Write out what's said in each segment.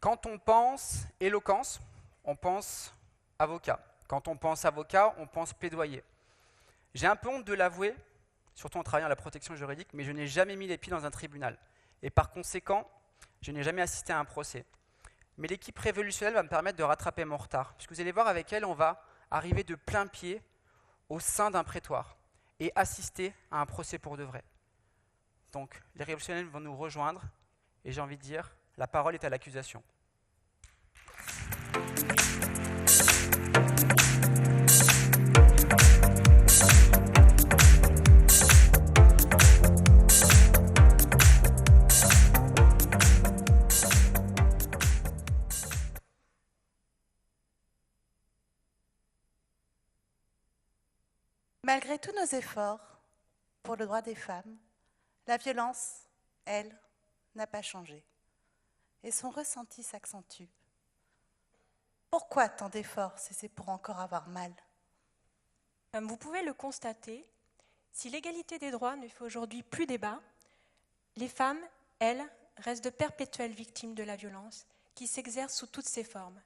Quand on pense éloquence, on pense avocat. Quand on pense avocat, on pense plaidoyer. J'ai un peu honte de l'avouer, surtout en travaillant à la protection juridique, mais je n'ai jamais mis les pieds dans un tribunal. Et par conséquent, je n'ai jamais assisté à un procès. Mais l'équipe révolutionnelle va me permettre de rattraper mon retard. Puisque vous allez voir, avec elle, on va arriver de plein pied au sein d'un prétoire et assister à un procès pour de vrai. Donc, les révolutionnaires vont nous rejoindre, et j'ai envie de dire, la parole est à l'accusation. Malgré tous nos efforts pour le droit des femmes, la violence, elle, n'a pas changé. Et son ressenti s'accentue. Pourquoi tant d'efforts si c'est pour encore avoir mal ? Comme vous pouvez le constater, si l'égalité des droits ne fait aujourd'hui plus débat, les femmes, elles, restent de perpétuelles victimes de la violence qui s'exerce sous toutes ses formes.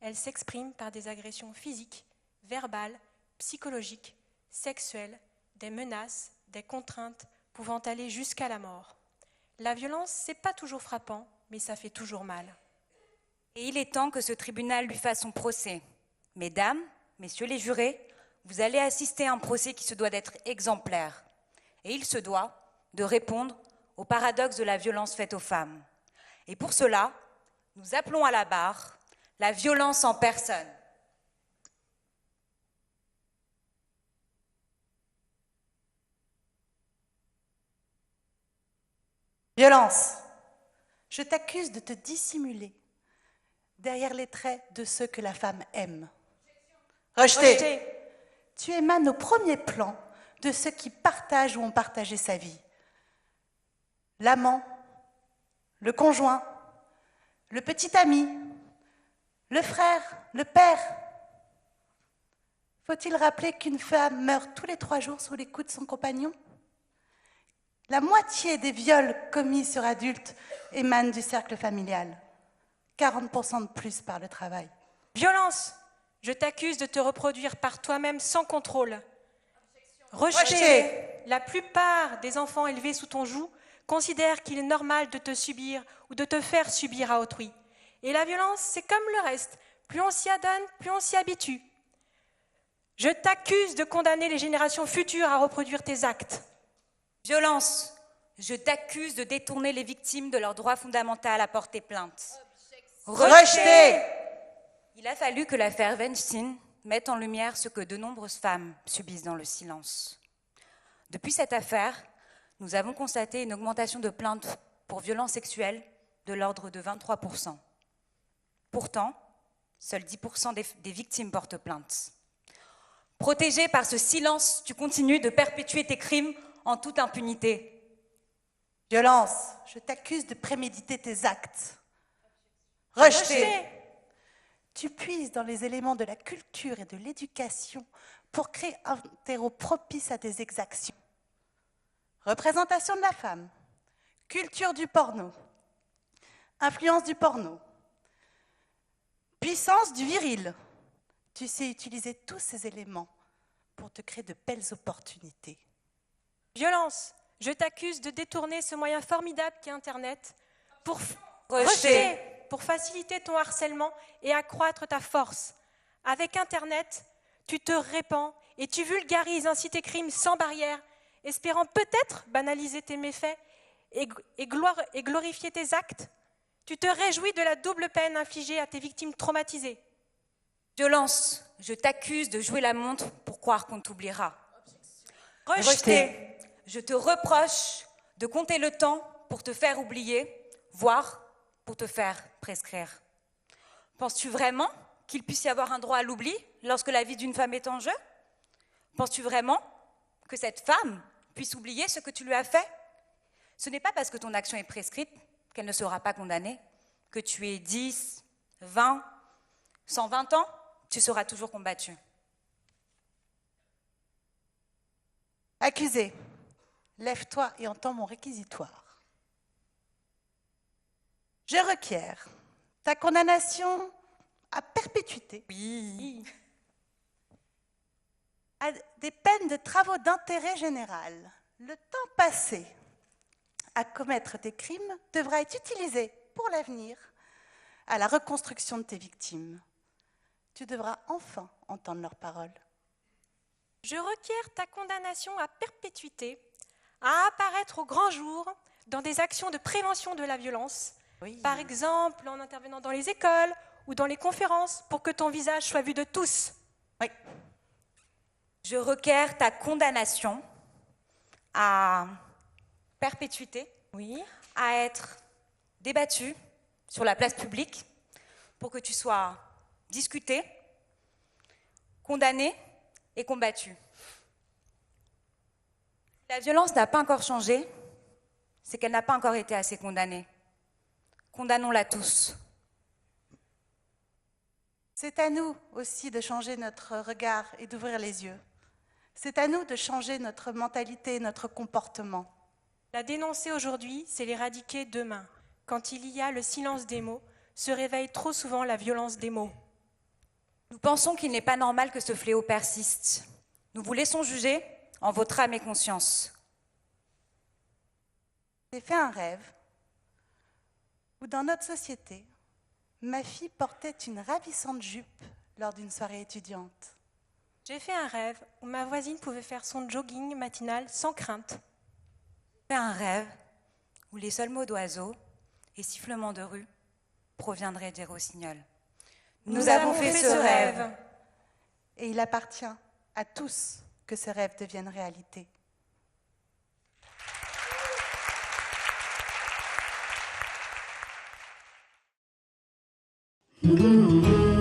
Elles s'expriment par des agressions physiques, verbales, psychologiques, sexuelles, des menaces, des contraintes pouvant aller jusqu'à la mort. La violence, c'est pas toujours frappant, mais ça fait toujours mal. Et il est temps que ce tribunal lui fasse son procès. Mesdames, messieurs les jurés, vous allez assister à un procès qui se doit d'être exemplaire. Et il se doit de répondre au paradoxe de la violence faite aux femmes. Et pour cela, nous appelons à la barre la violence en personne. Violence, je t'accuse de te dissimuler derrière les traits de ceux que la femme aime. Rejeté. Tu émanes au premier plan de ceux qui partagent ou ont partagé sa vie. L'amant, le conjoint, le petit ami, le frère, le père. Faut-il rappeler qu'une femme meurt tous les 3 jours sous les coups de son compagnon ? La moitié des viols commis sur adultes émanent du cercle familial. 40% de plus par le travail. Violence, je t'accuse de te reproduire par toi-même sans contrôle. Rejeté. La plupart des enfants élevés sous ton joug considèrent qu'il est normal de te subir ou de te faire subir à autrui. Et la violence, c'est comme le reste. Plus on s'y adonne, plus on s'y habitue. Je t'accuse de condamner les générations futures à reproduire tes actes. Violence, je t'accuse de détourner les victimes de leur droit fondamental à porter plainte. Rejeté. Il a fallu que l'affaire Weinstein mette en lumière ce que de nombreuses femmes subissent dans le silence. Depuis cette affaire, nous avons constaté une augmentation de plaintes pour violences sexuelles de l'ordre de 23%. Pourtant, seuls 10% des victimes portent plainte. Protégée par ce silence, tu continues de perpétuer tes crimes en toute impunité. Violence, je t'accuse de préméditer tes actes. Rejeté. Tu puises dans les éléments de la culture et de l'éducation pour créer un terreau propice à tes exactions. Représentation de la femme, culture du porno, influence du porno, puissance du viril. Tu sais utiliser tous ces éléments pour te créer de belles opportunités. Violence, je t'accuse de détourner ce moyen formidable qu'est Internet pour faciliter ton harcèlement et accroître ta force. Avec Internet, tu te répands et tu vulgarises ainsi tes crimes sans barrière, espérant peut-être banaliser tes méfaits et glorifier tes actes. Tu te réjouis de la double peine infligée à tes victimes traumatisées. Violence, je t'accuse de jouer la montre pour croire qu'on t'oubliera. Rejeté. Je te reproche de compter le temps pour te faire oublier, voire pour te faire prescrire. Penses-tu vraiment qu'il puisse y avoir un droit à l'oubli lorsque la vie d'une femme est en jeu ? Penses-tu vraiment que cette femme puisse oublier ce que tu lui as fait ? Ce n'est pas parce que ton action est prescrite qu'elle ne sera pas condamnée, que tu aies 10, 20, 120 ans, tu seras toujours combattu. Accusé, lève-toi et entends mon réquisitoire. Je requiers ta condamnation à perpétuité, Oui. à des peines de travaux d'intérêt général, le temps passé à commettre des crimes devra être utilisé pour l'avenir à la reconstruction de tes victimes. Tu devras enfin entendre leurs paroles. Je requiers ta condamnation à perpétuité, à apparaître au grand jour dans des actions de prévention de la violence, Oui. par exemple en intervenant dans les écoles ou dans les conférences pour que ton visage soit vu de tous. Oui. Je requiers ta condamnation à perpétuité, Oui. à être débattue sur la place publique pour que tu sois discuté, condamné et combattu. La violence n'a pas encore changé, c'est qu'elle n'a pas encore été assez condamnée. Condamnons-la tous. C'est à nous aussi de changer notre regard et d'ouvrir les yeux. C'est à nous de changer notre mentalité, notre comportement. La dénoncer aujourd'hui, c'est l'éradiquer demain. Quand il y a le silence des mots, se réveille trop souvent la violence des mots. Nous pensons qu'il n'est pas normal que ce fléau persiste. Nous vous laissons juger en votre âme et conscience. J'ai fait un rêve où dans notre société, ma fille portait une ravissante jupe lors d'une soirée étudiante. J'ai fait un rêve où ma voisine pouvait faire son jogging matinal sans crainte. J'ai fait un rêve où les seuls mots d'oiseaux et sifflements de rue proviendraient des rossignols. Nous avons fait ce rêve. Et il appartient à tous que ce rêve devienne réalité. Mmh.